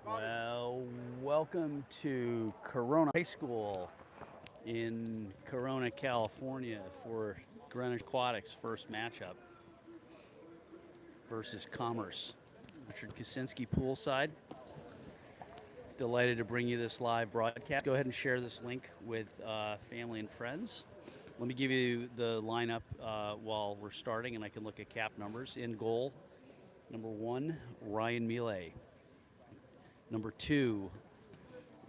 Well, welcome to Corona High School in Corona, California for Greenwich Aquatics' first matchup versus Commerce. Richard Kaczynski poolside. Delighted to bring you this live broadcast. Go ahead and share this link with family and friends. Let me give you the lineup while we're starting, and I can look at cap numbers. In goal, number 1, Ryan Millet. Number 2,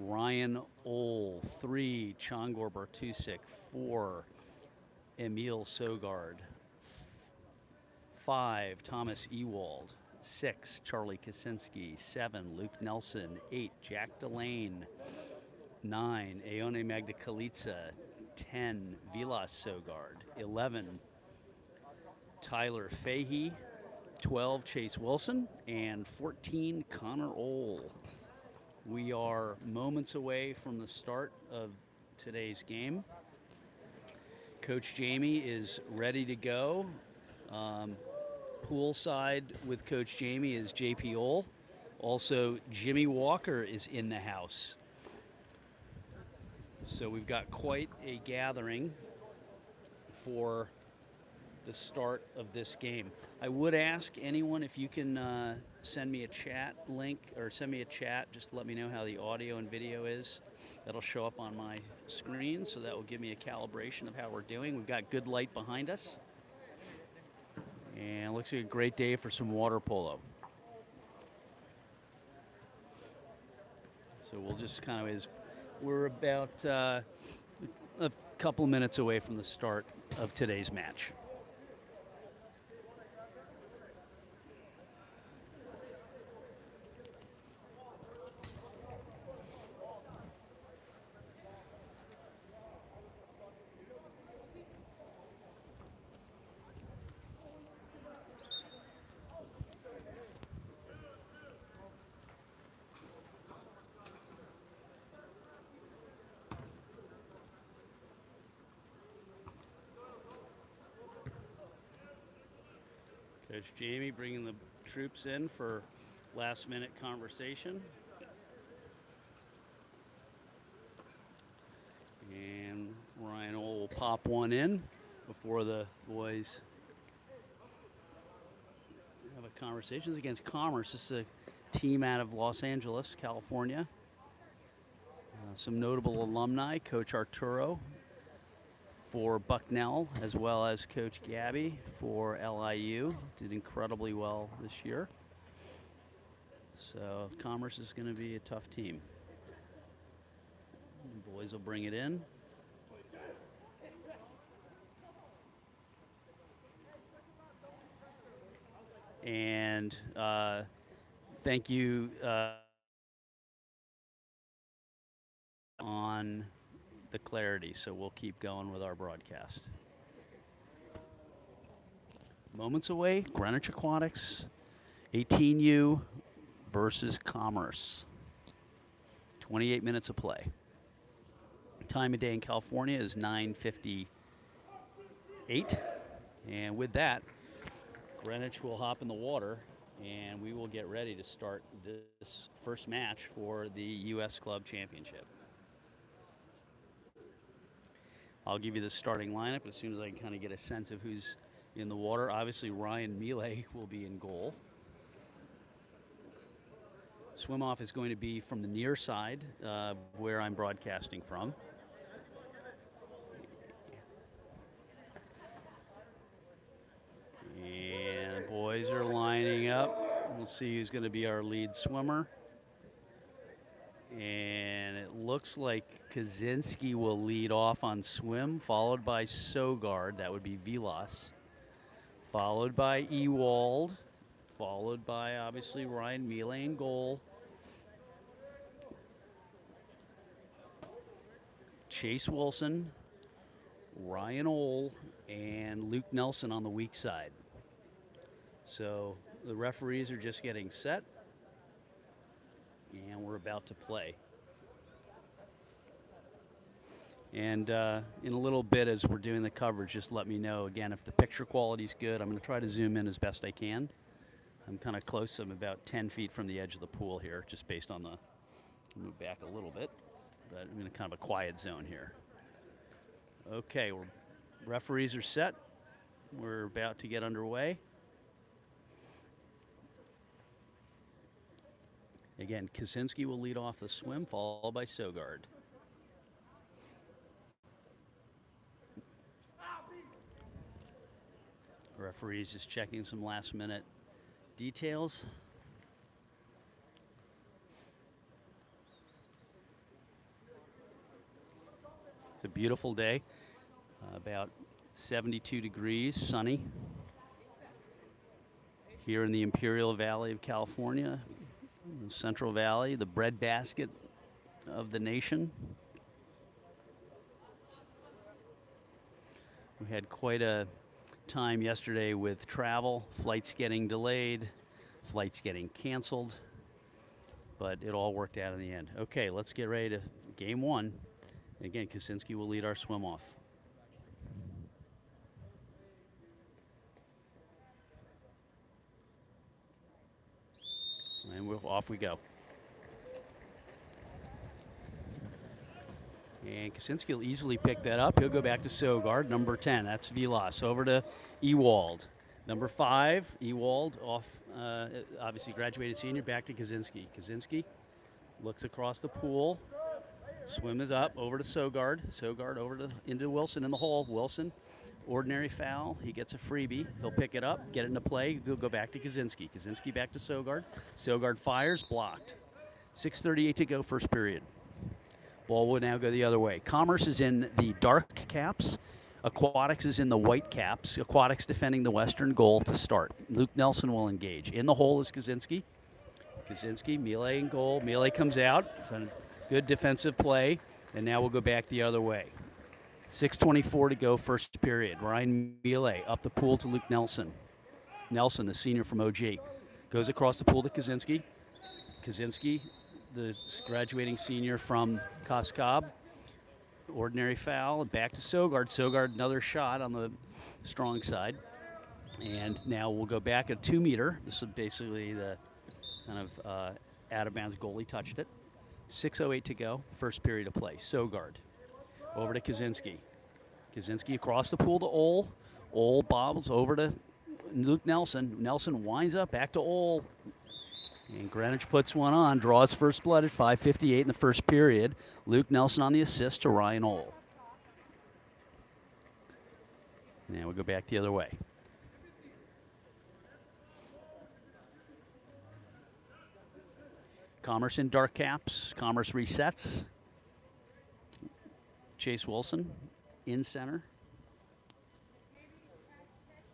Ryan Ohl. 3, Chongor Bartusik. 4, Emil Sogard. 5, Thomas Ewald. 6, Charlie Kaczynski. 7, Luke Nelson. 8, Jack Delane. 9, Aone Magdakalitsa. 10, Vilas Sogard. 11, Tyler Fahey. 12, Chase Wilson. And 14, Connor Ohl. We are moments away from the start of today's game. Coach Jamie is ready to go. Poolside with Coach Jamie is JP Ohl. Also, Jimmy Walker is in the house. So we've got quite a gathering for the start of this game. I would ask anyone if you can send me a chat link or send me a chat just to let me know how the audio and video is. That'll show up on my screen, so that will give me a calibration of how we're doing. We've got good light behind us. And it looks like a great day for some water polo. So we'll just kind of, we're about a couple minutes away from the start of today's match. Coach Jamie bringing the troops in for last-minute conversation. And Ryan Ohl will pop one in before the boys have a conversation. Against Commerce. This is a team out of Los Angeles, California. Some notable alumni, Coach Arturo for Bucknell, as well as Coach Gabby for LIU. Did incredibly well this year. So Commerce is going to be a tough team. The boys will bring it in. And thank you on the clarity, so we'll keep going with our broadcast. Moments away, Greenwich Aquatics, 18U versus Commerce. 28 minutes of play. Time of day in California is 9:58. And with that, Greenwich will hop in the water, and we will get ready to start this first match for the U.S. Club Championship. I'll give you the starting lineup as soon as I can kind of get a sense of who's in the water. Obviously, Ryan Millet will be in goal. Swim off is going to be from the near side, where I'm broadcasting from. And the boys are lining up. We'll see who's going to be our lead swimmer. And it looks like Kaczynski will lead off on swim, followed by Sogard. That would be Vilas. Followed by Ewald. Followed by, obviously, Ryan Millet in goal. Chase Wilson, Ryan Ohl, and Luke Nelson on the weak side. So the referees are just getting set. And we're about to play. And in a little bit, as we're doing the coverage, just let me know. Again, if the picture quality is good, I'm going to try to zoom in as best I can. I'm kind of close. I'm about 10 feet from the edge of the pool here, just based on the, move back a little bit, but I'm in kind of a quiet zone here. Okay, referees are set. We're about to get underway. Again, Kaczynski will lead off the swim, followed by Sogard. Referees just checking some last-minute details. It's a beautiful day, about 72 degrees, sunny. Here in the Imperial Valley of California, the Central Valley, the breadbasket of the nation. We had quite a time yesterday with travel, flights getting delayed, flights getting canceled, but it all worked out in the end. Okay, let's get ready to game one. Again, Kaczynski will lead our swim off. And off we go. And Kaczynski will easily pick that up. He'll go back to Sogard, number 10. That's Vilas. Over to Ewald. Number 5, Ewald off, obviously graduated senior, back to Kaczynski. Kaczynski looks across the pool. Swim is up, over to Sogard. Sogard over into Wilson in the hole. Wilson, ordinary foul. He gets a freebie. He'll pick it up, get it into play. He'll go back to Kaczynski. Kaczynski back to Sogard. Sogard fires, blocked. 6:38 to go, first period. Ball will now go the other way. Commerce is in the dark caps. Aquatics is in the white caps. Aquatics defending the western goal to start. Luke Nelson will engage. In the hole is Kaczynski. Kaczynski, Mealy in goal. Mealy comes out. Good defensive play, and now we'll go back the other way. 6:24 to go, first period. Ryan Mealy up the pool to Luke Nelson. Nelson, the senior from OG, goes across the pool to Kaczynski. Kaczynski, the graduating senior from Cascab. Ordinary foul, and back to Sogard. Sogard, another shot on the strong side. And now we'll go back at 2 meter. This is basically the kind of out of bounds goalie touched it. 6:08 to go, first period of play. Sogard over to Kaczynski. Kaczynski across the pool to Ole. Ole bobbles over to Luke Nelson. Nelson winds up back to Ole. And Greenwich puts one on, draws first blood at 5:58 in the first period. Luke Nelson on the assist to Ryan Ole. Now we go back the other way. Commerce in dark caps. Commerce resets. Chase Wilson in center.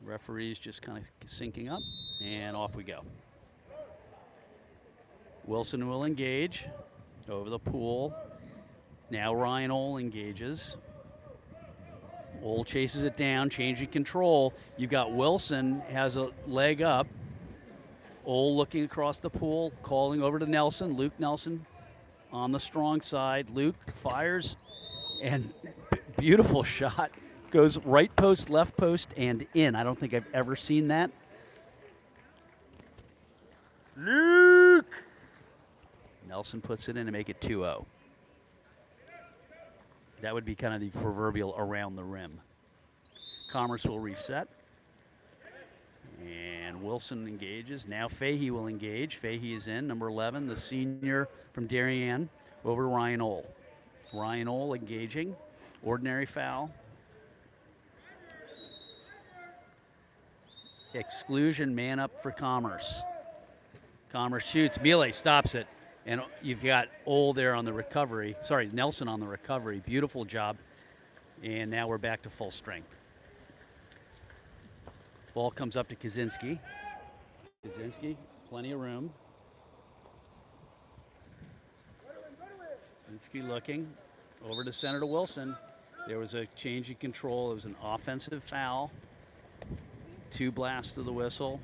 Referees just kind of syncing up, and off we go. Wilson will engage over the pool. Now Ryan Ole engages. Ole chases it down, changing control. You've got Wilson has a leg up. Ole looking across the pool, calling over to Nelson. Luke Nelson on the strong side. Luke fires, and beautiful shot. Goes right post, left post, and in. I don't think I've ever seen that. Luke! Nelson puts it in to make it 2-0. That would be kind of the proverbial around the rim. Commerce will reset. And Wilson engages. Now Fahey will engage. Fahey is in, number 11, the senior from Darien, over to Ryan Ole. Ryan Ole engaging. Ordinary foul. Exclusion, man up for Commerce. Commerce shoots. Mealy stops it. And you've got Ole there on the recovery. Sorry, Nelson on the recovery. Beautiful job. And now we're back to full strength. Ball comes up to Kaczynski. Kaczynski, plenty of room. Kaczynski looking over to center to Wilson. There was a change in control. It was an offensive foul. 2 blasts to the whistle,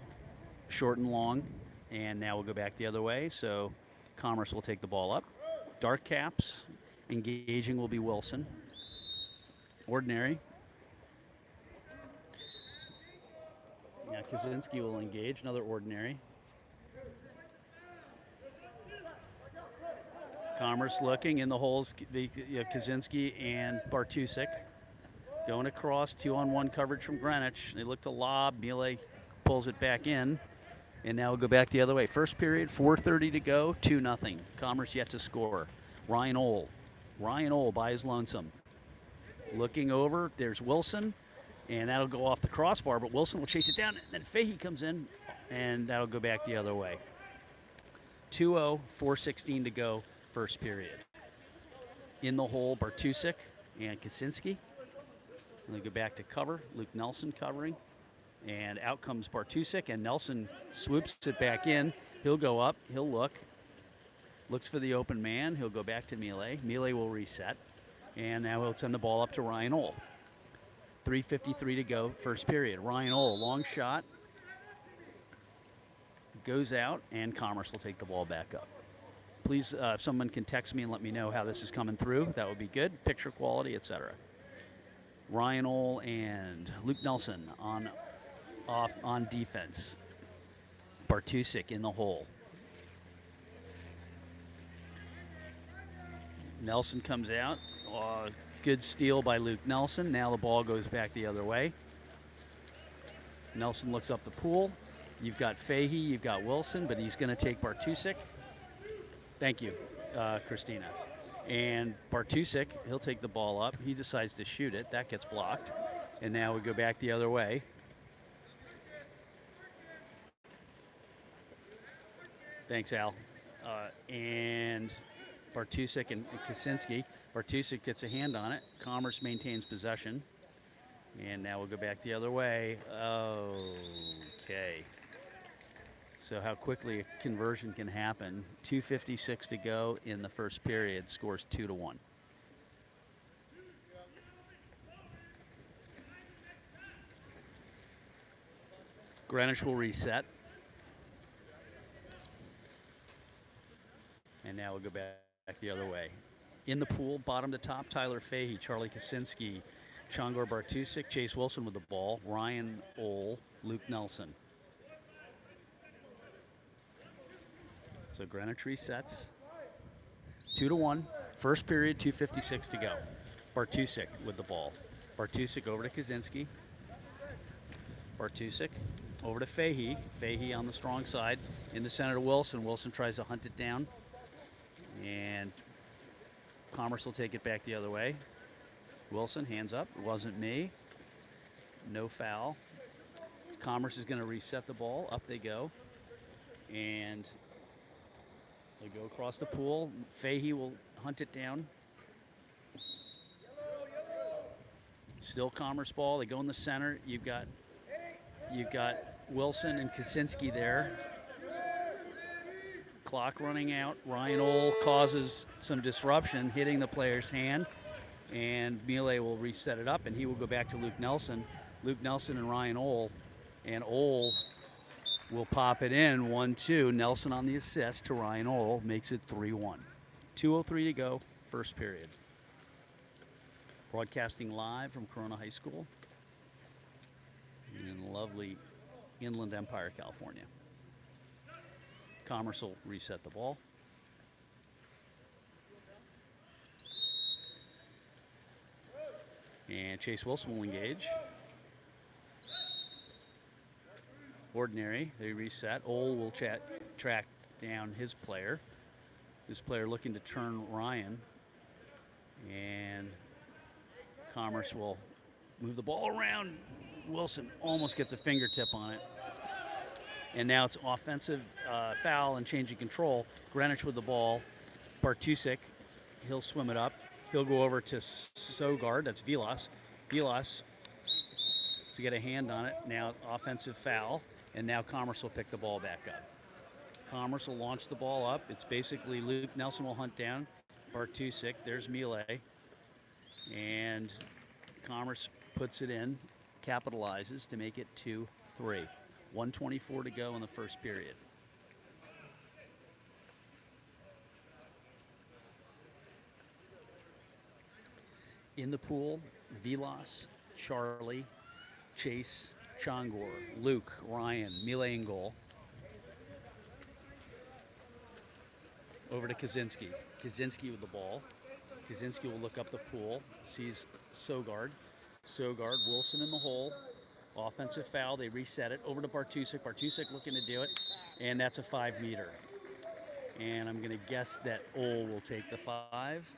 short and long. And now we'll go back the other way. So Commerce will take the ball up. Dark caps. Engaging will be Wilson. Ordinary. Now Kaczynski will engage, another ordinary. Commerce looking in the holes, Kaczynski and Bartusik. Going across, 2-on-1 coverage from Greenwich. They look to lob. Miele pulls it back in. And now we'll go back the other way. First period, 4:30 to go, 2-0. Commerce yet to score. Ryan Ohl by his lonesome. Looking over, there's Wilson, and that'll go off the crossbar, but Wilson will chase it down, and then Fahey comes in, and that'll go back the other way. 2-0, 4:16 to go, first period. In the hole, Bartusik and Kaczynski. And they go back to cover, Luke Nelson covering. And out comes Bartusik, and Nelson swoops it back in. He'll go up, he'll look. Looks for the open man. He'll go back to Miele. Miele will reset. And now he'll send the ball up to Ryan Ohl. 3:53 to go, first period. Ryan Ohl, long shot. Goes out, and Commerce will take the ball back up. Please, if someone can text me and let me know how this is coming through, that would be good. Picture quality, etc. Ryan Ohl and Luke Nelson off on defense. Bartusik in the hole. Nelson comes out. Good steal by Luke Nelson. Now the ball goes back the other way. Nelson looks up the pool. You've got Fahey, you've got Wilson, but he's going to take Bartusik. Thank you, Christina. And Bartusik, he'll take the ball up. He decides to shoot it. That gets blocked. And now we go back the other way. Thanks, Al. And Bartusik and Kaczynski. Bartusik gets a hand on it. Commerce maintains possession. And now we'll go back the other way. Okay. So how quickly a conversion can happen. 2:56 to go in the first period. Scores 2-1. Greenwich will reset. And now we'll go back the other way. In the pool, bottom to top, Tyler Fahey, Charlie Kaczynski, Chongor Bartusik, Chase Wilson with the ball, Ryan Ohl, Luke Nelson. So Greenwich resets. 2-1. First period, 2:56 to go. Bartusik with the ball. Bartusik over to Kaczynski. Bartusik over to Fahey. Fahey on the strong side. In the center to Wilson. Wilson tries to hunt it down. And Commerce will take it back the other way. Wilson, hands up. It wasn't me. No foul. Commerce is going to reset the ball. Up they go. And they go across the pool. Fahey will hunt it down. Still Commerce ball. They go in the center. You've got Wilson and Kaczynski there. Clock running out. Ryan Ohl causes some disruption, hitting the player's hand. And Miele will reset it up, and he will go back to Luke Nelson. Luke Nelson and Ryan Ohl. And Ohl will pop it in, 1-2. Nelson on the assist to Ryan Ohl, makes it 3-1. 2:03 to go, first period. Broadcasting live from Corona High School in lovely Inland Empire, California. Commerce will reset the ball. And Chase Wilson will engage. Ordinary, they reset. Ohl will track down his player. This player looking to turn Ryan. And Commerce will move the ball around. Wilson almost gets a fingertip on it. And now it's offensive foul and changing control. Greenwich with the ball. Bartusik, he'll swim it up. He'll go over to Sogard, that's Vilas. Vilas to get a hand on it. Now offensive foul, and now Commerce will pick the ball back up. Commerce will launch the ball up. It's basically Luke Nelson will hunt down Bartusik. There's Miele. And Commerce puts it in, capitalizes to make it 2-3. 1:24 to go in the first period. In the pool, Vilas, Charlie, Chase, Chongor, Luke, Ryan, Miele in goal. over to Kaczynski. Kaczynski with the ball. Kaczynski will look up the pool, sees Sogard. Sogard, Wilson in the hole. Offensive foul, they reset it. Over to Bartusek. Bartusek looking to do it, and that's a 5-meter. And I'm going to guess that Ole will take the 5.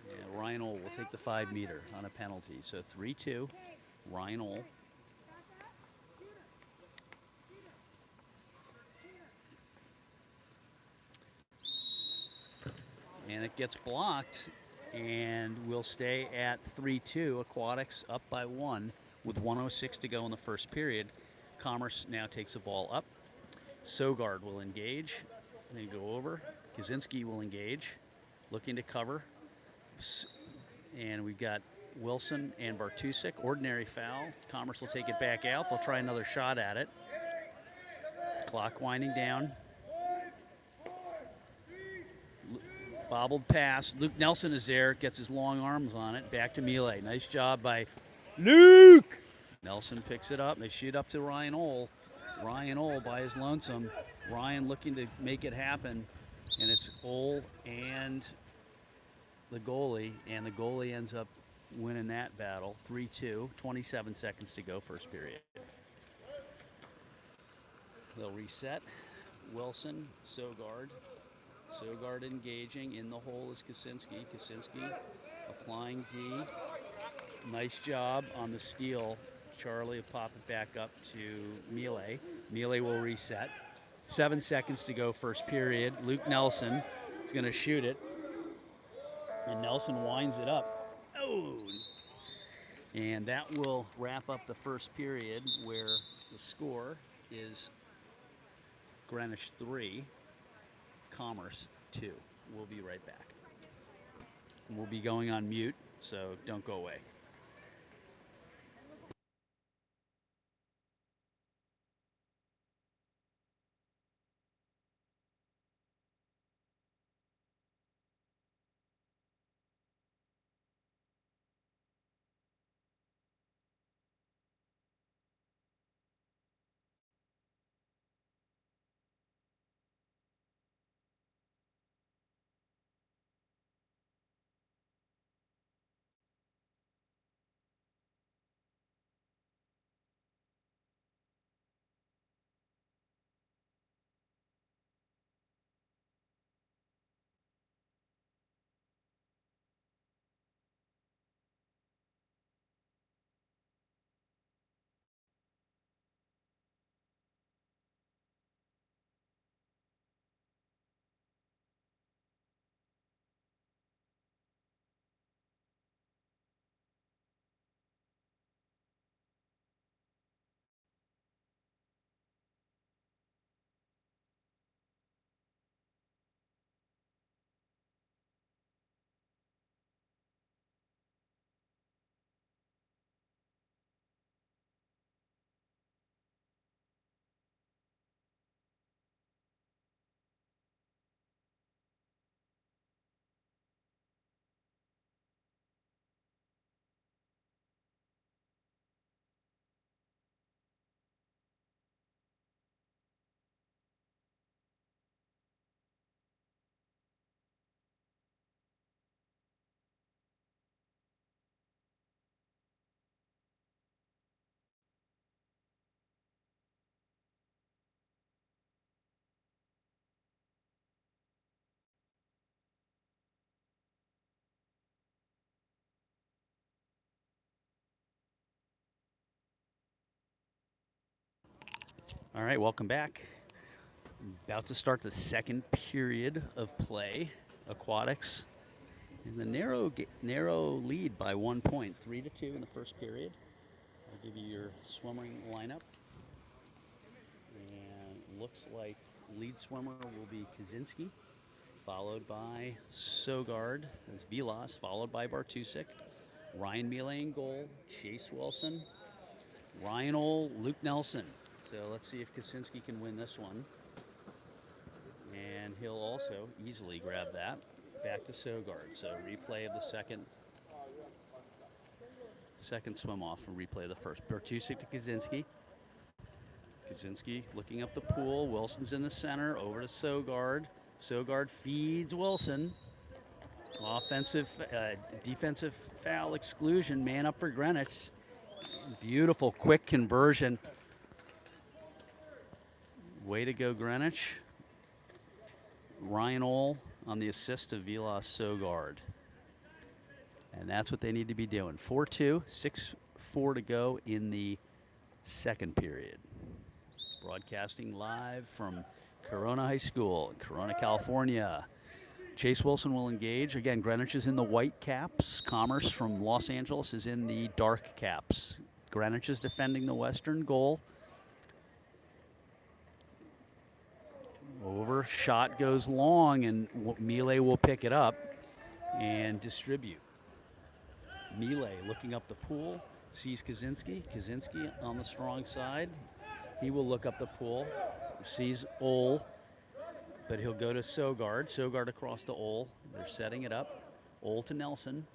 Yeah, Ryan Ole will take the 5-meter on a penalty. So 3-2, Ryan Ole. And it gets blocked, and we'll stay at 3-2. Aquatics up by 1 with 1:06 to go in the first period. Commerce now takes the ball up. Sogard will engage. They go over. Kaczynski will engage, looking to cover. And we've got Wilson and Bartusek. Ordinary foul. Commerce will take it back out. They'll try another shot at it. Clock winding down. Bobbled pass. Luke Nelson is there. Gets his long arms on it. Back to Mealy. Nice job by Luke. Nelson picks it up. They shoot up to Ryan Ole. Ryan Ole by his lonesome. Ryan looking to make it happen. And it's Ole and the goalie. And the goalie ends up winning that battle. 3-2. 27 seconds to go, first period. They'll reset. Wilson, Sogard. Sogard engaging. In the hole is Kaczynski. Kaczynski applying D. Nice job on the steal. Charlie will pop it back up to Mealy. Mealy will reset. 7 seconds to go, first period. Luke Nelson is going to shoot it. And Nelson winds it up. Oh! And that will wrap up the first period, where the score is Greenwich 3, Commerce 2. We'll be right back. We'll be going on mute, so don't go away. All right, welcome back. About to start the second period of play. Aquatics in the narrow lead by 1 point, 3-2 in the first period. I'll give you your swimming lineup. And looks like lead swimmer will be Kaczynski, followed by Sogard as Vilas, followed by Bartusek. Ryan Mealy in goal, Chase Wilson, Ryan Ole, Luke Nelson. So let's see if Kaczynski can win this one. And he'll also easily grab that. Back to Sogard. So replay of the second swim off and replay of the first. Bartusek to Kaczynski. Kaczynski looking up the pool. Wilson's in the center. Over to Sogard. Sogard feeds Wilson. Defensive foul exclusion. Man up for Greenwich. Beautiful, quick conversion. Way to go, Greenwich. Ryan Ohl on the assist to Vilas Sogard. And that's what they need to be doing. 4-2, 6-4 to go in the second period. Broadcasting live from Corona High School in Corona, California. Chase Wilson will engage. Again, Greenwich is in the white caps. Commerce from Los Angeles is in the dark caps. Greenwich is defending the western goal. Over, shot goes long, and Miele will pick it up and distribute. Miele looking up the pool, sees Kaczynski. Kaczynski on the strong side. He will look up the pool, sees Ohl, but he'll go to Sogard. Sogard across to Ohl. They're setting it up. Ohl to Nelson.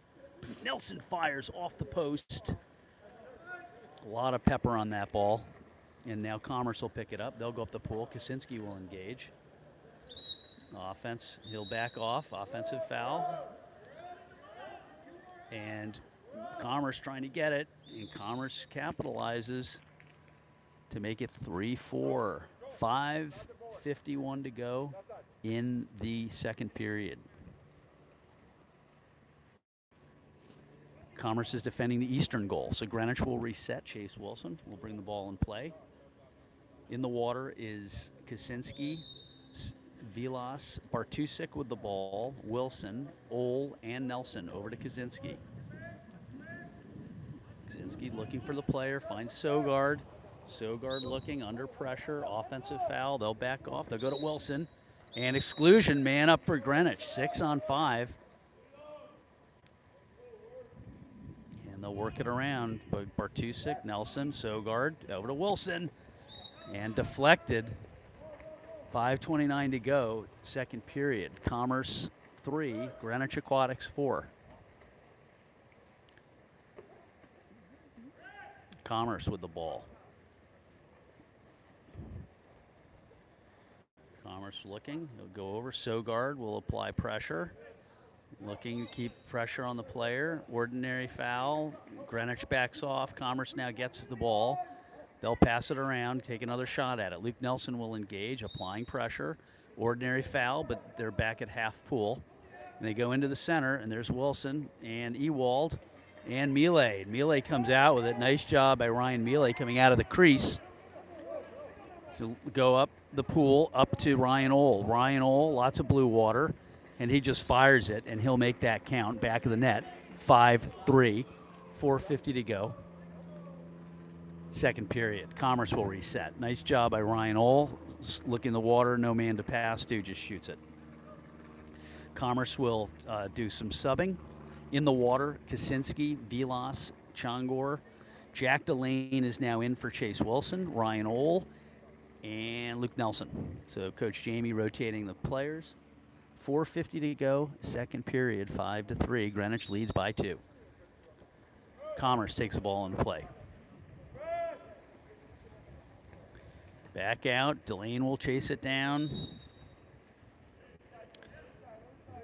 Nelson fires off the post. A lot of pepper on that ball. And now Commerce will pick it up. They'll go up the pool. Kaczynski will engage. Offense, he'll back off. Offensive foul. And Commerce trying to get it. And Commerce capitalizes to make it 3-4. 5:51 to go in the second period. Commerce is defending the eastern goal. So Greenwich will reset. Chase Wilson will bring the ball in play. In the water is Kaczynski, Vilas, Bartusek with the ball, Wilson, Ohl, and Nelson. Over to Kaczynski. Kaczynski looking for the player, finds Sogard. Sogard looking under pressure, offensive foul. They'll back off. They'll go to Wilson. And exclusion, man up for Greenwich, 6-on-5. And they'll work it around. But Bartusek, Nelson, Sogard, over to Wilson. And deflected. 5:29 to go, second period. Commerce 3, Greenwich Aquatics 4. Commerce with the ball. Commerce looking. He'll go over. Sogard will apply pressure. Looking to keep pressure on the player. Ordinary foul. Greenwich backs off. Commerce now gets the ball. They'll pass it around, take another shot at it. Luke Nelson will engage, applying pressure. Ordinary foul, but they're back at half pool. And they go into the center, and there's Wilson and Ewald and Miele. Miele comes out with it. Nice job by Ryan Miele coming out of the crease. So go up the pool, up to Ryan Ohl. Ryan Ohl, lots of blue water, and he just fires it, and he'll make that count. Back of the net, 5-3, 4:50 to go. Second period. Commerce will reset. Nice job by Ryan Ohl. Look in the water, no man to pass to, just shoots it. Commerce will do some subbing. In the water, Kaczynski, Vilas, Changor. Jack Delane is now in for Chase Wilson, Ryan Ohl, and Luke Nelson. So Coach Jamie rotating the players. 4:50 to go, second period, 5-3. Greenwich leads by 2. Commerce takes the ball in play. Back out. Delane will chase it down.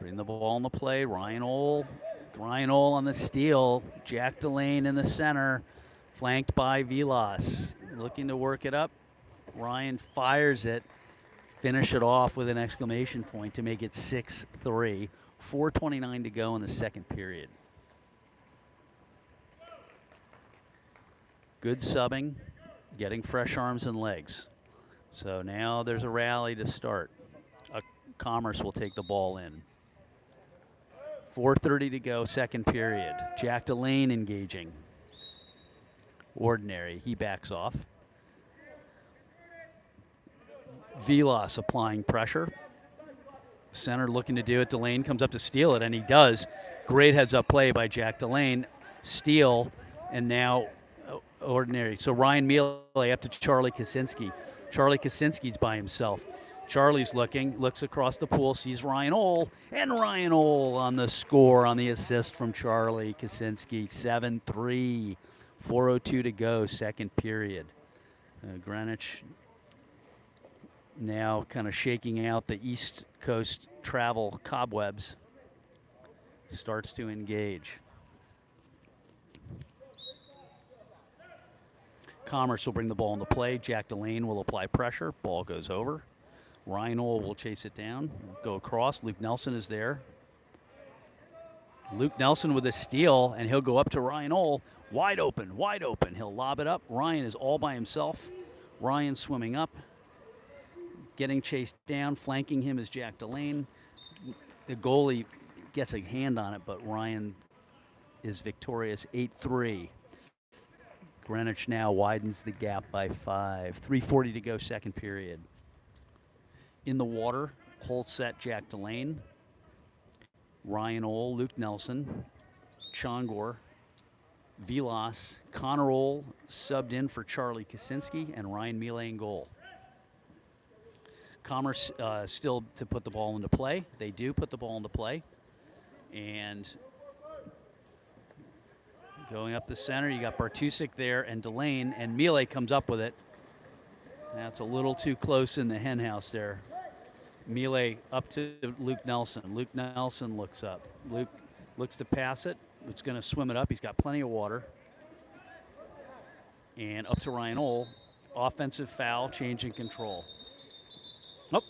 Bring the ball in the play. Ryan Ohl. Ryan Ohl on the steal. Jack Delane in the center. Flanked by Vilas. Looking to work it up. Ryan fires it. Finish it off with an exclamation point to make it 6-3. 4:29 to go in the second period. Good subbing. Getting fresh arms and legs. So now there's a rally to start. Commerce will take the ball in. 4:30 to go, second period. Jack Delane engaging. Ordinary, he backs off. Vilas applying pressure. Center looking to do it. Delane comes up to steal it, and he does. Great heads-up play by Jack Delane. Steal, and now Ordinary. So Ryan Miele up to Charlie Kaczynski. Charlie Kaczynski's by himself. Charlie's looks across the pool, sees Ryan Ohl, and Ryan Ohl on the score on the assist from Charlie Kaczynski. 7-3, 4:02 to go, second period. Greenwich now kind of shaking out the East Coast travel cobwebs, starts to engage. Commerce will bring the ball into play. Jack Delane will apply pressure. Ball goes over. Ryan Ohl will chase it down, go across. Luke Nelson is there. Luke Nelson with a steal, and he'll go up to Ryan Ohl. Wide open, wide open. He'll lob it up. Ryan is all by himself. Ryan swimming up, getting chased down. Flanking him is Jack Delane. The goalie gets a hand on it, but Ryan is victorious 8-3. Greenwich now widens the gap by 5. 3:40 to go, second period. In the water, Holset, Jack Delane, Ryan Ohl, Luke Nelson, Chongor, Vilas, Connor Ohl subbed in for Charlie Kaczynski, and Ryan Miele in goal. Commerce still to put the ball into play. They do put the ball into play. And going up the center, you got Bartusek there and Delane, and Miele comes up with it. That's a little too close in the hen house there. Miele up to Luke Nelson. Luke Nelson looks up. Luke looks to pass it. It's going to swim it up. He's got plenty of water. And up to Ryan Ohl. Offensive foul, change in control. Oh,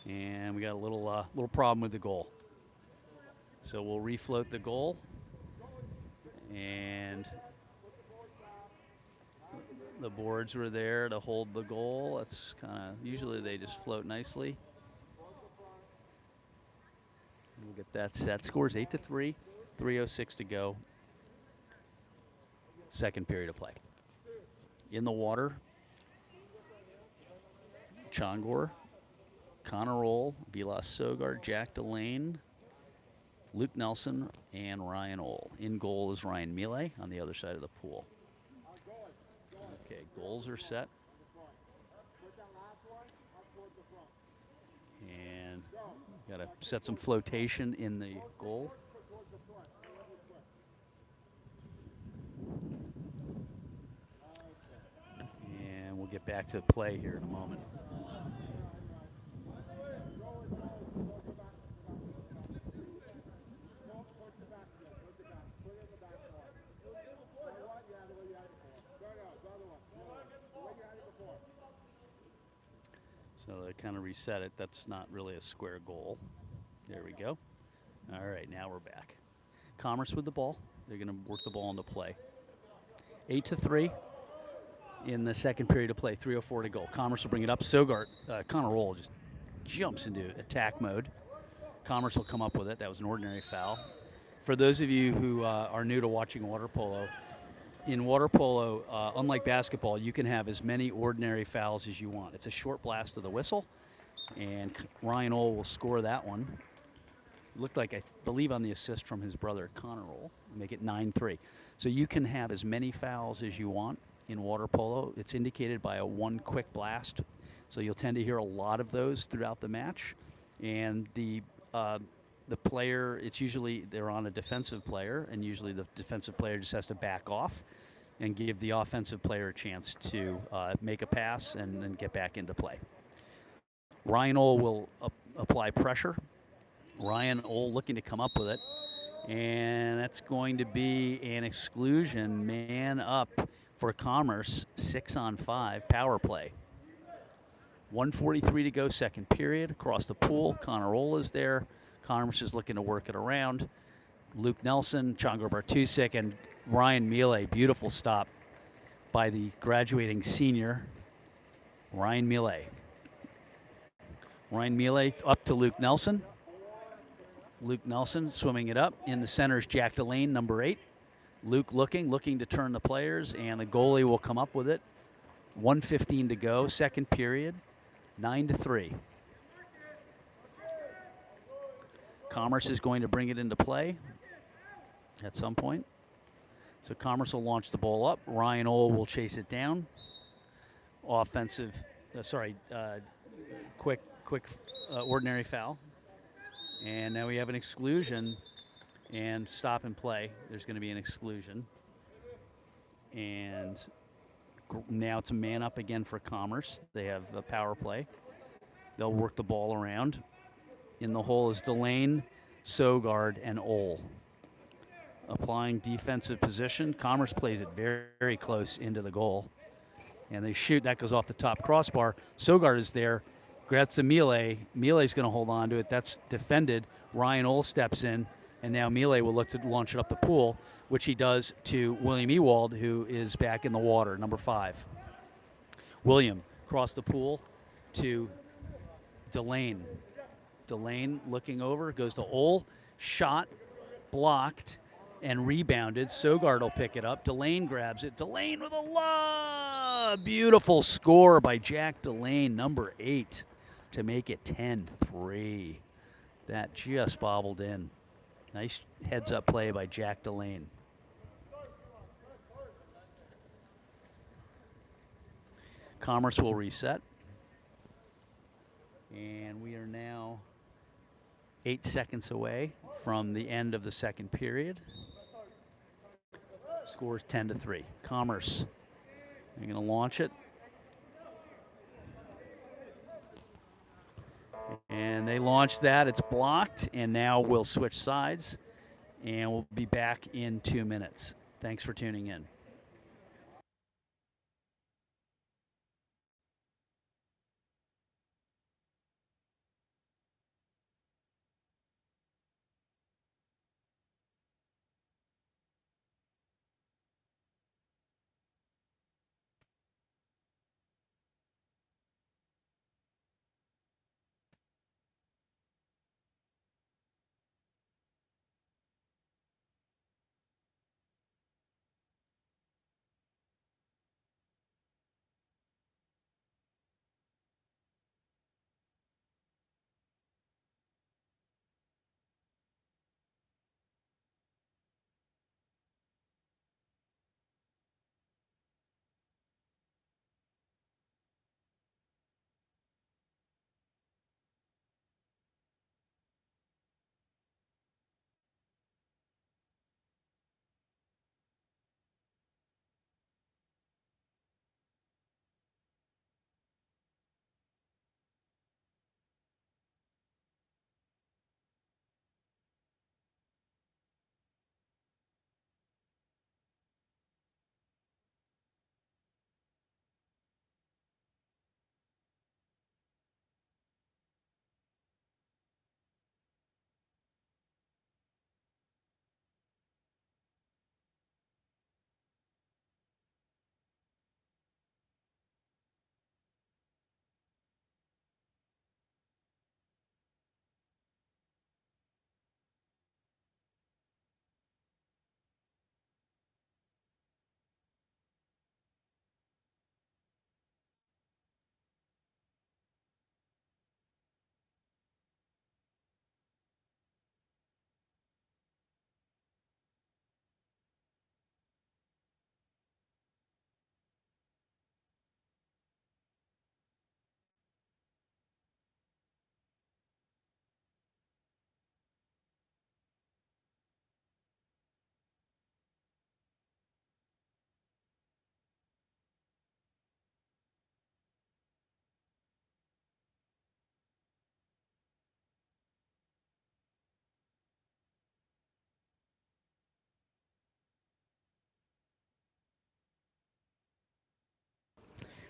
and we got a little problem with the goal. So we'll refloat the goal. And the boards were there to hold the goal. That's kind of, usually they just float nicely. We'll get that set. Scores 8-3, 3:06 to go. Second period of play. In the water, Chongor, Connor Ohl, Vilas Sogard, Jack Delane, Luke Nelson, and Ryan Ohl. In goal is Ryan Miele on the other side of the pool. Okay, goals are set. And got to set some flotation in the goal. And we'll get back to play here in a moment. So they kind of reset it. That's not really a square goal. There we go. All right, now we're back. Commerce with the ball. They're going to work the ball into play. 8-3 in the second period of play. 3:04 to go. Commerce will bring it up. Sogard, Connor Ohl just jumps into attack mode. Commerce will come up with it. That was an ordinary foul. For those of you who are new to watching water polo, in water polo, unlike basketball, you can have as many ordinary fouls as you want. It's a short blast of the whistle, and Ryan Ohl will score that one. Looked like, I believe, on the assist from his brother, Connor Ohl, make it 9-3. So you can have as many fouls as you want in water polo. It's indicated by a one quick blast, so you'll tend to hear a lot of those throughout the match. And the player, it's usually they're on a defensive player, and usually the defensive player just has to back off and give the offensive player a chance to make a pass and then get back into play. Ryan Ohl will apply pressure. Ryan Ohl looking to come up with it, and that's going to be an exclusion. Man up for Commerce, 6-on-5 power play. 1:43 to go, second period. Across the pool, Connor Ohl is there. Commerce is looking to work it around. Luke Nelson, Chongor Bartusek, and Ryan Miele. Beautiful stop by the graduating senior, Ryan Miele. Ryan Miele up to Luke Nelson. Luke Nelson swimming it up. In the center is Jack Delane, number 8. Luke looking to turn the players, and the goalie will come up with it. 1:15 to go, second period, 9-3. Commerce is going to bring it into play at some point. So Commerce will launch the ball up. Ryan Ohl will chase it down. Quick ordinary foul. And now we have an exclusion and stop and play. There's going to be an exclusion. And now it's a man up again for Commerce. They have a power play. They'll work the ball around. In the hole is Delane, Sogard, and Ole. Applying defensive position. Commerce plays it very, very close into the goal. And they shoot. That goes off the top crossbar. Sogard is there. Grabs to Mealy. Mealy's going to hold on to it. That's defended. Ryan Ole steps in. And now Mealy will look to launch it up the pool, which he does to William Ewald, who is back in the water, number 5. William across the pool to Delane. Delane looking over, goes to Ole. Shot, blocked, and rebounded. Sogard will pick it up. Delane grabs it. Delane with a lob. Beautiful score by Jack Delane, number 8, to make it 10-3. That just bobbled in. Nice heads-up play by Jack Delane. Commerce will reset. And we are now 8 seconds away from the end of the second period. Score is 10-3. Commerce, they're going to launch it. And they launched that. It's blocked. And now we'll switch sides. And we'll be back in 2 minutes. Thanks for tuning in.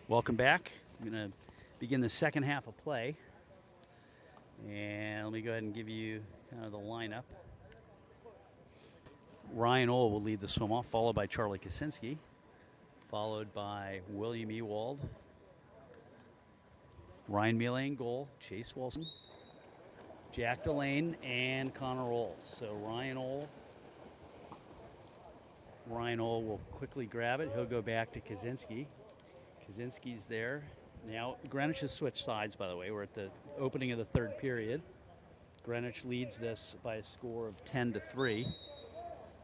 Welcome back. I'm going to begin the second half of play. And let me go ahead and give you kind of the lineup. Ryan Ole will lead the swim off, followed by Charlie Kaczynski, followed by William Ewald, Ryan Mealy in goal, Chase Wilson, Jack Delane, and Connor Ole. So Ryan Ole will quickly grab it. He'll go back to Kaczynski. Kaczynski's there. Now, Greenwich has switched sides, by the way. We're at the opening of the third period. Greenwich leads this by a score of 10-3.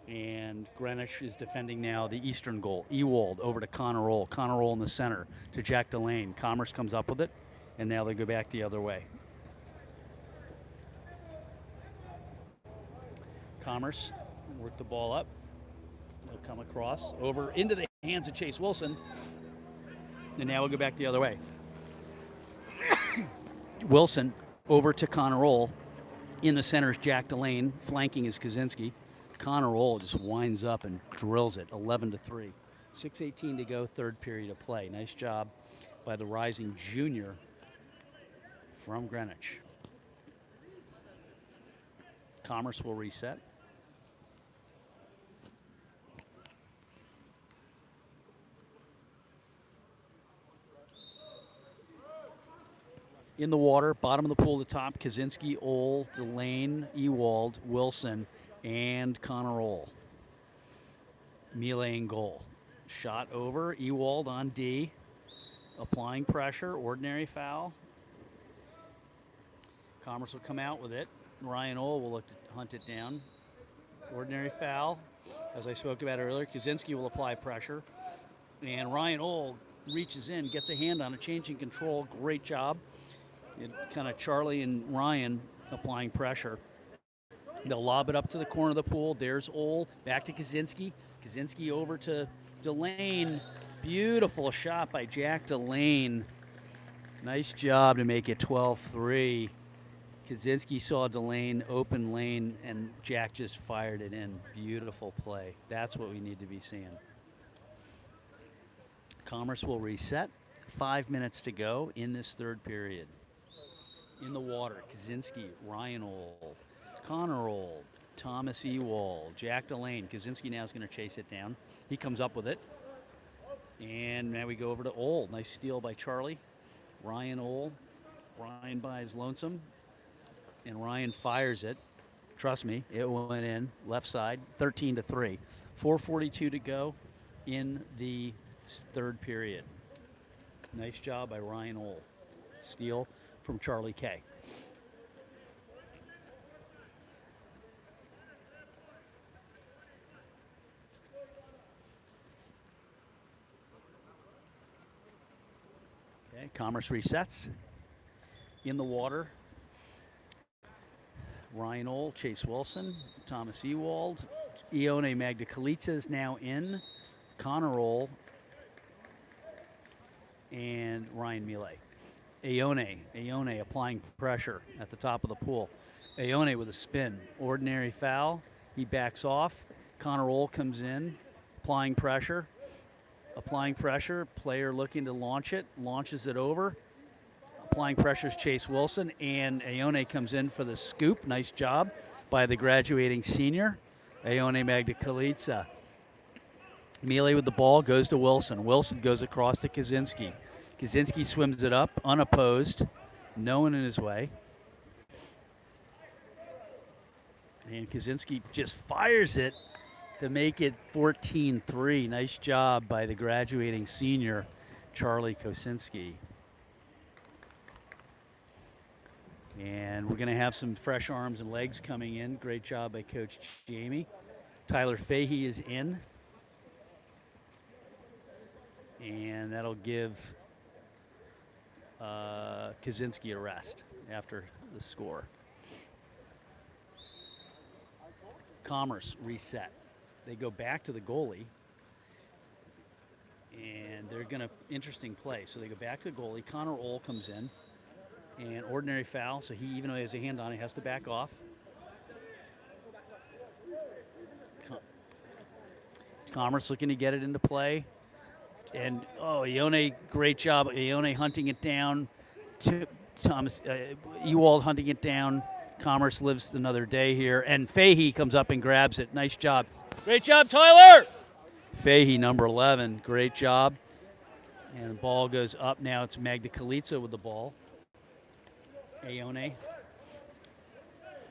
And Greenwich is defending now the eastern goal. Ewald over to Connor Ole. Connor Ole in the center to Jack Delane. Commerce comes up with it, and now they go back the other way. Commerce work the ball up. They'll come across over into the hands of Chase Wilson. And now we'll go back the other way. Wilson over to Connor Oll. In the center is Jack Delane. Flanking is Kaczynski. Connor Oll just winds up and drills it, 11-3. 6:18 to go, third period of play. Nice job by the rising junior from Greenwich. Commerce will reset. In the water, bottom of the pool to top, Kaczynski, Oll, Delane, Ewald, Wilson, and Connor Oll. Melee and goal. Shot over, Ewald on D. Applying pressure, ordinary foul. Commerce will come out with it. Ryan Oll will look to hunt it down. Ordinary foul. As I spoke about earlier, Kaczynski will apply pressure. And Ryan Oll reaches in, gets a hand on it, changing control. Great job. Kind of Charlie and Ryan applying pressure. They'll lob it up to the corner of the pool. There's Oll. Back to Kaczynski. Kaczynski over to Delane. Beautiful shot by Jack Delane. Nice job to make it 12-3. Kaczynski saw Delane open lane, and Jack just fired it in. Beautiful play. That's what we need to be seeing. Commerce will reset. 5 minutes to go in this third period. In the water, Kaczynski, Ryan Oll, Connor Oll, Thomas Ewald, Jack Delane. Kaczynski now is going to chase it down. He comes up with it. And now we go over to Oll. Nice steal by Charlie. Ryan Oll. Ryan buys lonesome. And Ryan fires it. Trust me, it went in. Left side, 13-3. 4:42 to go in the third period. Nice job by Ryan Oll. Steal from Charlie K. Okay, Commerce resets. In the water, Ryan Oll, Chase Wilson, Thomas Ewald, Ione Magdalena is now in, Connor Oll, and Ryan Mealy. Ione applying pressure at the top of the pool. Ione with a spin. Ordinary foul. He backs off. Connor Oll comes in, applying pressure. Player looking to launch it. Launches it over. Applying pressure is Chase Wilson. And Ione comes in for the scoop. Nice job by the graduating senior. Ione Magdalena. Mealy with the ball goes to Wilson. Wilson goes across to Kaczynski. Kaczynski swims it up, unopposed, no one in his way. And Kaczynski just fires it to make it 14-3. Nice job by the graduating senior, Charlie Kosinski. And we're going to have some fresh arms and legs coming in. Great job by Coach Jamie. Tyler Fahey is in. And that'll give Kaczynski a rest after the score. Commerce reset. They go back to the goalie, and they're going to interesting play. So they go back to the goalie. Connor Oll comes in, and ordinary foul. So he, even though he has a hand on it, has to back off. Commerce looking to get it into play. And, Ione, great job. Ione hunting it down. Thomas Ewald hunting it down. Commerce lives another day here. And Fahey comes up and grabs it. Nice job. Great job, Tyler! Fahey, number 11. Great job. And the ball goes up. Now it's Magdalena with the ball. Ione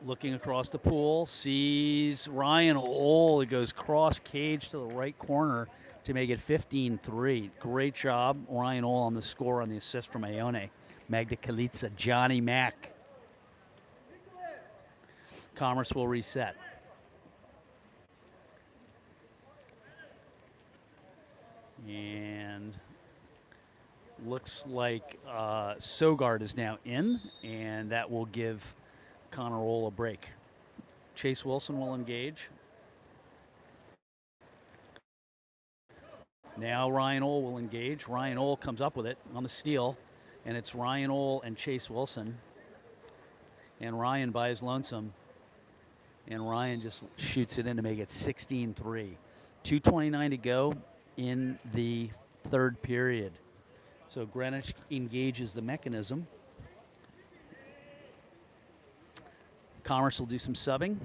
looking across the pool. Sees Ryan Oll. It goes cross cage to the right corner to make it 15-3. Great job, Ryan Oll on the score on the assist from Ione. Magdalena, Johnny Mack. Commerce will reset. And looks like Sogard is now in, and that will give Connor Oll a break. Chase Wilson will engage. Now Ryan Oll will engage. Ryan Oll comes up with it on the steal. And it's Ryan Ole and Chase Wilson. And Ryan by his lonesome. And Ryan just shoots it in to make it 16-3. 2:29 to go in the third period. So Greenwich engages the mechanism. Commerce will do some subbing.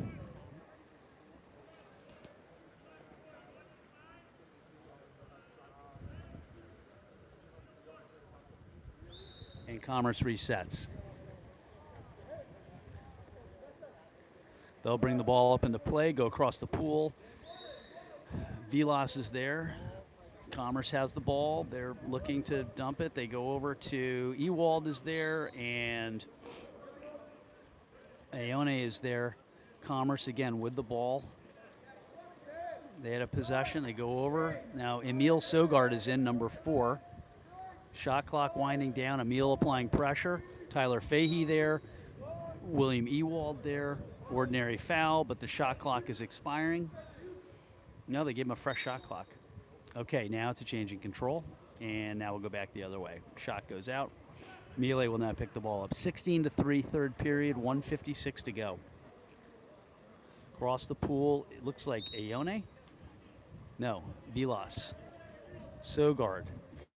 And Commerce resets. They'll bring the ball up into play, go across the pool. Vilas is there. Commerce has the ball. They're looking to dump it. They go over to Ewald is there, and Aone is there. Commerce again with the ball. They had a possession. They go over. Now Emil Sogard is in, number 4. Shot clock winding down. Emil applying pressure. Tyler Fahey there. William Ewald there. Ordinary foul, but the shot clock is expiring. No, they gave him a fresh shot clock. Okay, now it's a change in control, and now we'll go back the other way. Shot goes out. Miele will now pick the ball up. 16-3, third period, 1:56 to go. Across the pool, it looks like Aone. No, Vilas. Sogard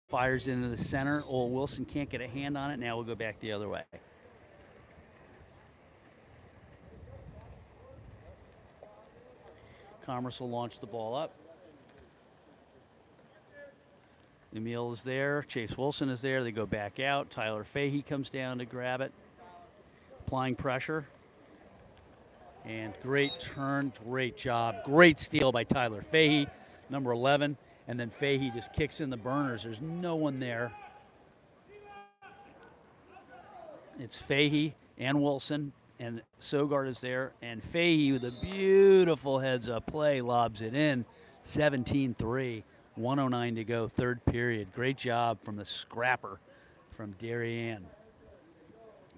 fires into the center. Ole Wilson can't get a hand on it. Now we'll go back the other way. Commerce will launch the ball up. Emil is there. Chase Wilson is there. They go back out. Tyler Fahey comes down to grab it. Applying pressure. And great turn, great job. Great steal by Tyler Fahey, number 11. And then Fahey just kicks in the burners. There's no one there. It's Fahey and Wilson, and Sogard is there. And Fahey with a beautiful heads-up play lobs it in. 17-3, 1:09 to go, third period. Great job from the scrapper from Darien.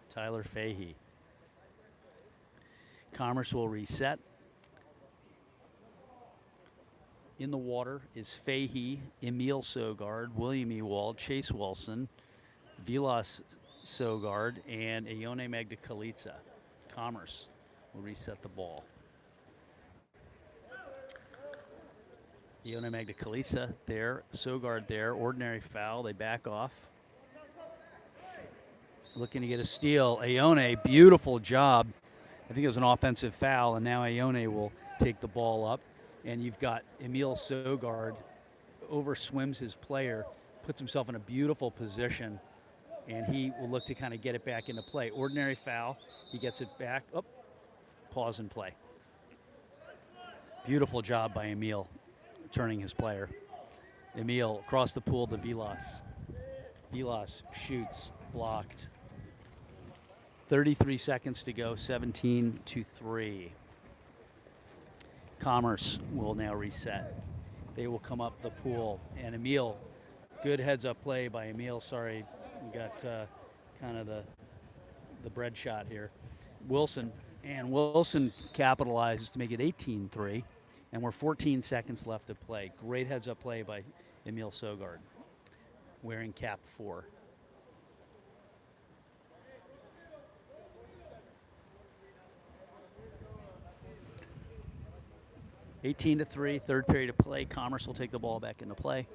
Tyler Fahey. Commerce will reset. In the water is Fahey, Emil Sogard, William Ewald, Chase Wilson, Vilas Sogard, and Aone Magdalena. Commerce will reset the ball. Aone Magdalena there, Sogard there, ordinary foul. They back off. Looking to get a steal. Aone, beautiful job. I think it was an offensive foul, and now Aone will take the ball up. And you've got Emil Sogard overswims his player, puts himself in a beautiful position, and he will look to kind of get it back into play. Ordinary foul. He gets it back. Oh, pause and play. Beautiful job by Emil turning his player. Emil across the pool to Vilas. Vilas shoots, blocked. 33 seconds to go, 17-3. Commerce will now reset. They will come up the pool. And Emil, good heads-up play by Emil. Sorry, we got kind of the bread shot here. Wilson, and Wilson capitalizes to make it 18-3. And we're 14 seconds left to play. Great heads-up play by Emil Sogard, wearing cap 4. (18-3), third period of play. Commerce will take the ball back into play.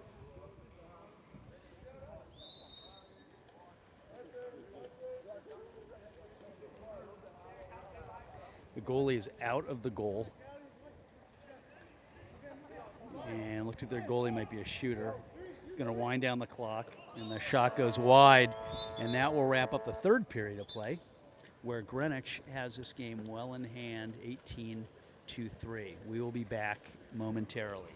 The goalie is out of the goal. And looks like their goalie might be a shooter. He's going to wind down the clock, and the shot goes wide. And that will wrap up the third period of play, where Greenwich has this game well in hand, 18-3. We will be back momentarily.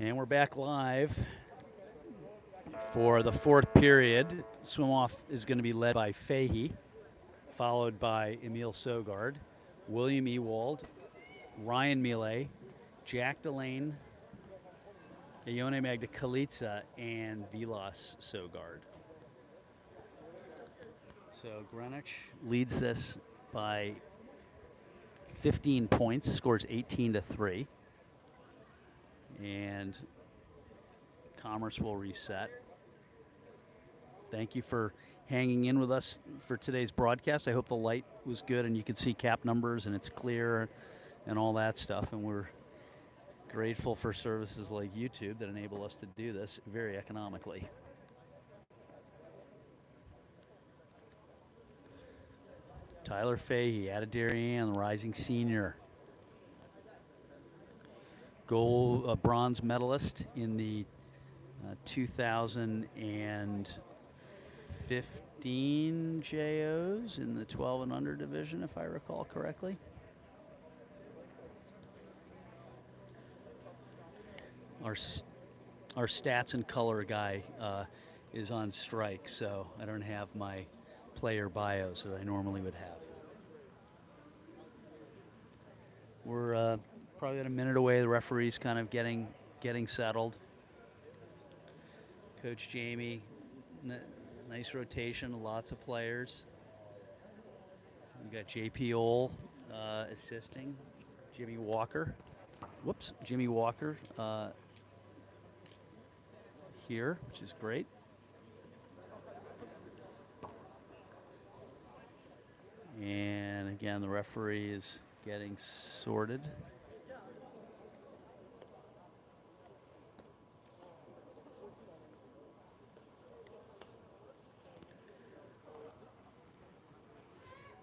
And we're back live for the fourth period. Swim-off is going to be led by Fahey, followed by Emil Sogard, William Ewald, Ryan Miele, Jack Delane, Ione Magda Kalitsa, and Vilas Sogard. So Greenwich leads this by 15 points, scores 18-3. And Commerce will reset. Thank you for hanging in with us for today's broadcast. I hope the light was good and you could see cap numbers and it's clear and all that stuff. And we're grateful for services like YouTube that enable us to do this very economically. Tyler Fahey, Adadarian, rising senior. Bronze medalist in the 2015 JOs in the 12 and under division, if I recall correctly. Our stats and color guy is on strike, so I don't have my player bios that I normally would have. We're probably a minute away. The referee's kind of getting settled. Coach Jamie, nice rotation, lots of players. We got JP Ole assisting. Jimmy Walker here, which is great. And again, the referee is getting sorted.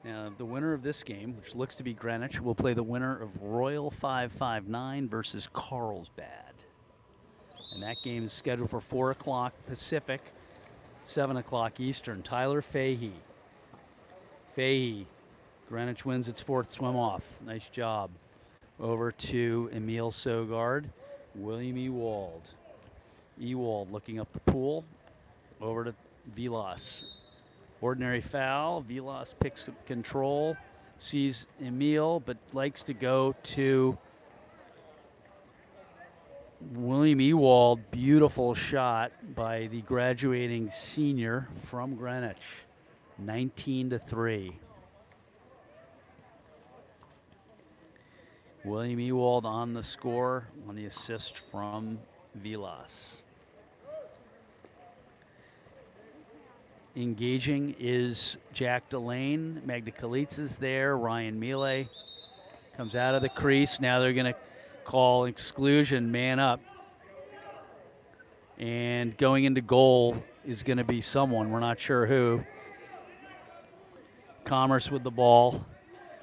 Now, the winner of this game, which looks to be Greenwich, will play the winner of Royal 559 versus Carlsbad. And that game is scheduled for 4 o'clock Pacific, 7 o'clock Eastern. Tyler Fahey. Greenwich wins its fourth swim-off. Nice job. Over to Emil Sogard. William Ewald. Ewald looking up the pool. Over to Vilas. Ordinary foul. Vilas picks up control. Sees Emil, but likes to go to William Ewald. Beautiful shot by the graduating senior from Greenwich. 19-3. William Ewald on the score on the assist from Vilas. Engaging is Jack Delane. Magda Kalitsa's there. Ryan Miele comes out of the crease. Now they're going to call exclusion, man up. And going into goal is going to be someone. We're not sure who. Commerce with the ball.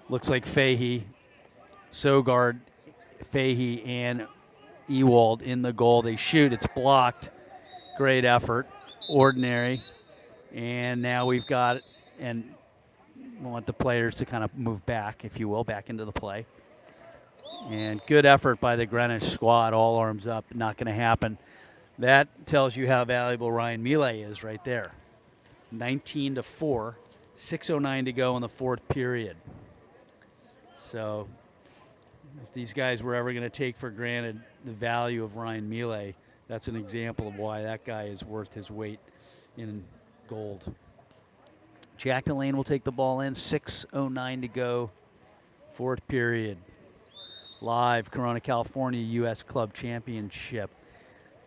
Looks like Fahey. Sogard, Fahey, and Ewald in the goal. They shoot. It's blocked. Great effort. Ordinary. And now we've got, and we want the players to kind of move back, if you will, back into the play. And good effort by the Greenwich squad, all arms up, not going to happen. That tells you how valuable Ryan Miele is right there. 19-4, 6:09 to go in the fourth period. So if these guys were ever going to take for granted the value of Ryan Miele, that's an example of why that guy is worth his weight in gold. Jack Delane will take the ball in. 6:09 to go, fourth period. Live, Corona, California, U.S. Club Championship.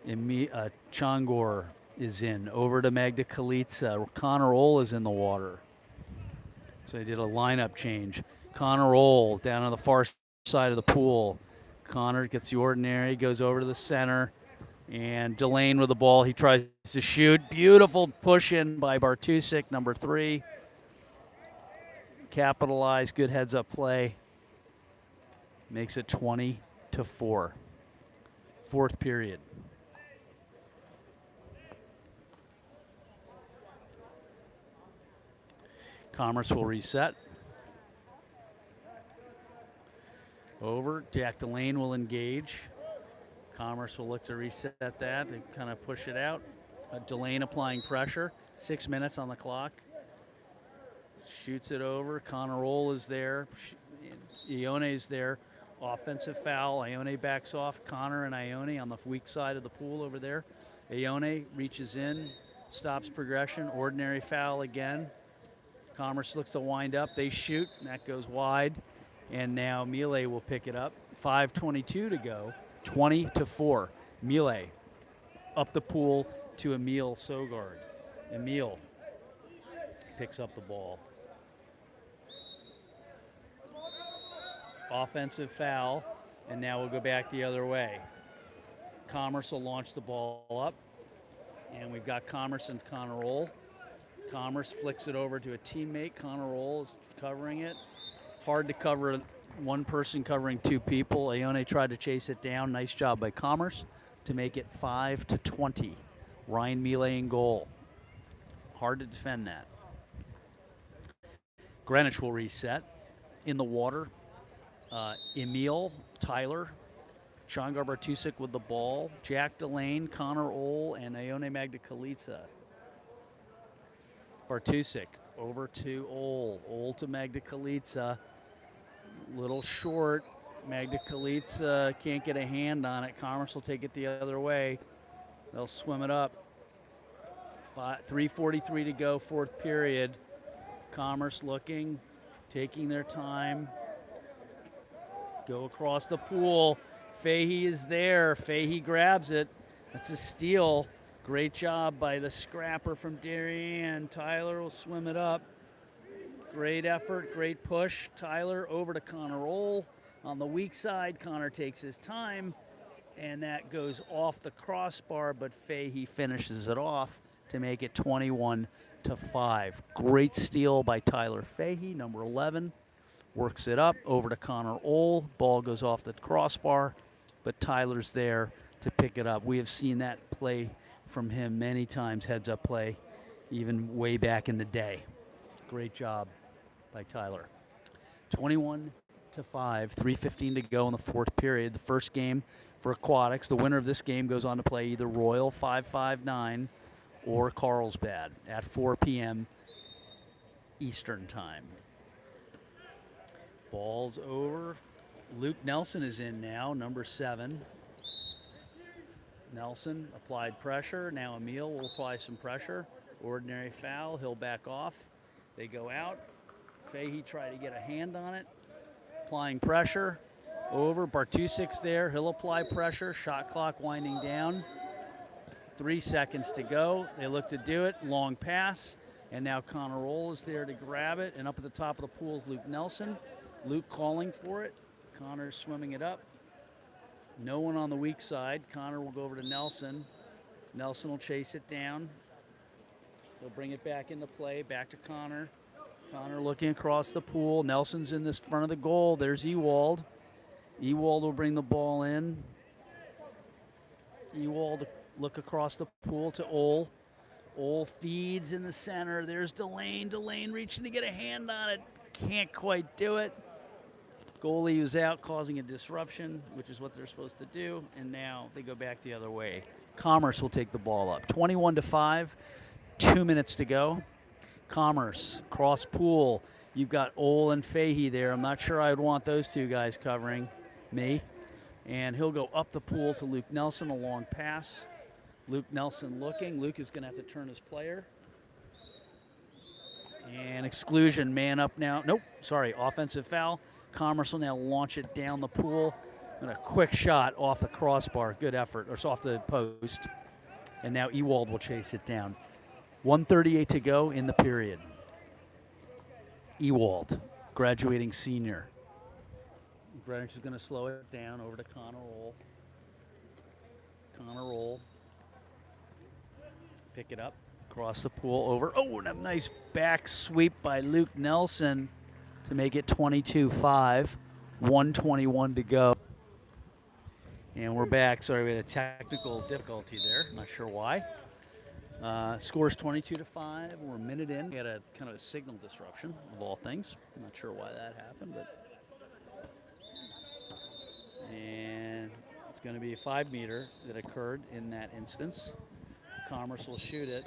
Chongor is in. Over to Magda Kalitsa. Connor Ole is in the water. So they did a lineup change. Connor Ole down on the far side of the pool. Connor gets the ordinary, goes over to the center. And Delane with the ball. He tries to shoot. Beautiful push in by Bartusik, number 3. Capitalized, good heads-up play. Makes it 20-4. Fourth period. Commerce will reset. Over. Jack Delane will engage. Commerce will look to reset that and kind of push it out. Delane applying pressure. 6 minutes on the clock. Shoots it over. Connor Roll is there. Ione's there. Offensive foul. Ione backs off. Connor and Ione on the weak side of the pool over there. Ione reaches in, stops progression. Ordinary foul again. Commerce looks to wind up. They shoot, and that goes wide. And now Miele will pick it up. 5:22 to go. 20-4. Miele up the pool to Emil Sogard. Emil picks up the ball. Offensive foul, and now we'll go back the other way. Commerce will launch the ball up, and we've got Commerce and Connor Roll. Commerce flicks it over to a teammate. Connor Roll is covering it. Hard to cover one person covering two people. Ione tried to chase it down. Nice job by Commerce to make it 5-20. Ryan Miele in goal. Hard to defend that. Greenwich will reset. In the water, Emil, Tyler, Shangar Bartusik with the ball, Jack Delane, Connor Ohl, and Ione Magda-Kalica. Bartusik over to Ohl. Ohl to Magda-Kalica. Little short. Magda-Kalica can't get a hand on it. Commerce will take it the other way. They'll swim it up. 3:43 to go, fourth period. Commerce looking, taking their time. Go across the pool. Fahey is there. Fahey grabs it. That's a steal. Great job by the scrapper from Darien. Tyler will swim it up. Great effort, great push. Tyler over to Connor Ohl. On the weak side, Connor takes his time, and that goes off the crossbar, but Fahey finishes it off to make it 21-5. Great steal by Tyler Fahey, number 11. Works it up over to Connor Ohl. Ball goes off the crossbar, but Tyler's there to pick it up. We have seen that play from him many times, heads-up play, even way back in the day. Great job by Tyler. 21-5, 3:15 to go in the fourth period. The first game for Aquatics. The winner of this game goes on to play either Royal 559 or Carlsbad at 4 p.m. Eastern time. Ball's over. Luke Nelson is in now, number 7. Nelson applied pressure. Now Emil will apply some pressure. Ordinary foul. He'll back off. They go out. Fahey tried to get a hand on it. Applying pressure. Over. Bartusik's there. He'll apply pressure. Shot clock winding down. 3 seconds to go. They look to do it. Long pass. And now Connor Ohl is there to grab it. And up at the top of the pool is Luke Nelson. Luke calling for it. Connor's swimming it up. No one on the weak side. Connor will go over to Nelson. Nelson will chase it down. He'll bring it back into play. Back to Connor. Connor looking across the pool. Nelson's in this front of the goal. There's Ewald. Ewald will bring the ball in. Ewald look across the pool to Ohl. Ohl feeds in the center. There's Delane. Delane reaching to get a hand on it. Can't quite do it. Goalie was out, causing a disruption, which is what they're supposed to do, and now they go back the other way. Commerce will take the ball up. 21-5, 2 minutes to go. Commerce, cross pool. You've got Ohl and Fahey there. I'm not sure I'd want those two guys covering me. And he'll go up the pool to Luke Nelson, a long pass. Luke Nelson looking. Luke is going to have to turn his player. And exclusion, man up now. Nope, sorry, offensive foul. Commerce will now launch it down the pool. And a quick shot off the crossbar. Good effort. Or it's off the post. And now Ewald will chase it down. 1:38 to go in the period. Ewald, graduating senior. Greenwich is going to slow it down over to Connor Ohl. Connor Ohl. Pick it up. Across the pool over. Oh, and a nice back sweep by Luke Nelson to make it 22-5, 1:21 to go. And we're back. Sorry, we had a technical difficulty there. Not sure why. Score's 22-5. We're a minute in. We had a kind of a signal disruption, of all things. I'm not sure why that happened, but. And It's going to be a 5-meter that occurred in that instance. Commerce will shoot it,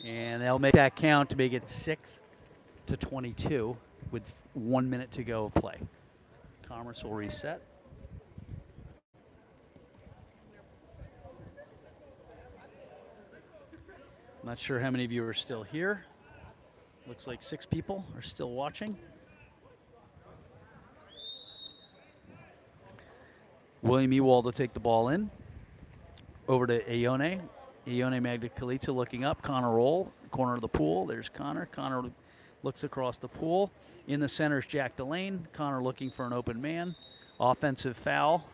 and they'll make that count to make it 6-22 with 1 minute to go of play. Commerce will reset. Not sure how many of you are still here. Looks like 6 people are still watching. William Ewald will take the ball in. Over to Ione. Ione Magda-Kalitsa looking up. Connor Roll, corner of the pool. There's Connor. Connor looks across the pool. In the center is Jack Delane. Connor looking for an open man. Offensive foul.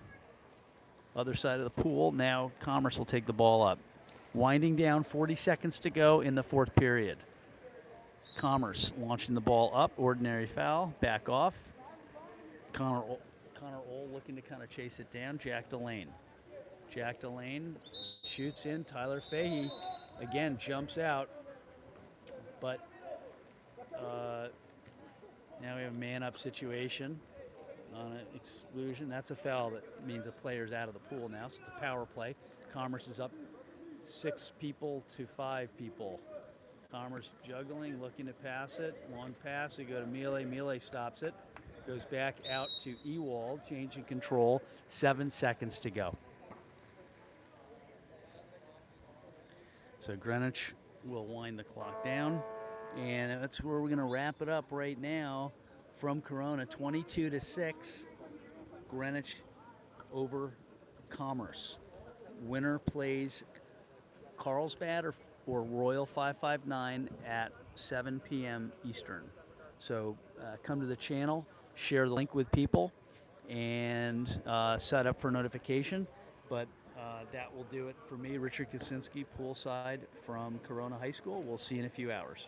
Other side of the pool. Now Commerce will take the ball up. Winding down, 40 seconds to go in the 4th period. Commerce launching the ball up. Ordinary foul. Back off. Connor Ohl looking to kind of chase it down. Jack Delane. Jack Delane shoots in. Tyler Fahey again jumps out. But now we have a man-up situation on an exclusion. That's a foul. That means a player's out of the pool now. So it's a power play. Commerce is up 6 people to 5 people. Commerce juggling, looking to pass it. Long pass. They go to Miele. Miele stops it. Goes back out to Ewald. Changing control. 7 seconds to go. So Greenwich will wind the clock down. And that's where we're going to wrap it up right now from Corona. 22-6. Greenwich over Commerce. Winner plays Carlsbad or Royal 559 at 7 p.m. Eastern. So come to the channel, share the link with people, and set up for notification. But that will do it for me, Richard Kaczynski, poolside from Corona High School. We'll see you in a few hours.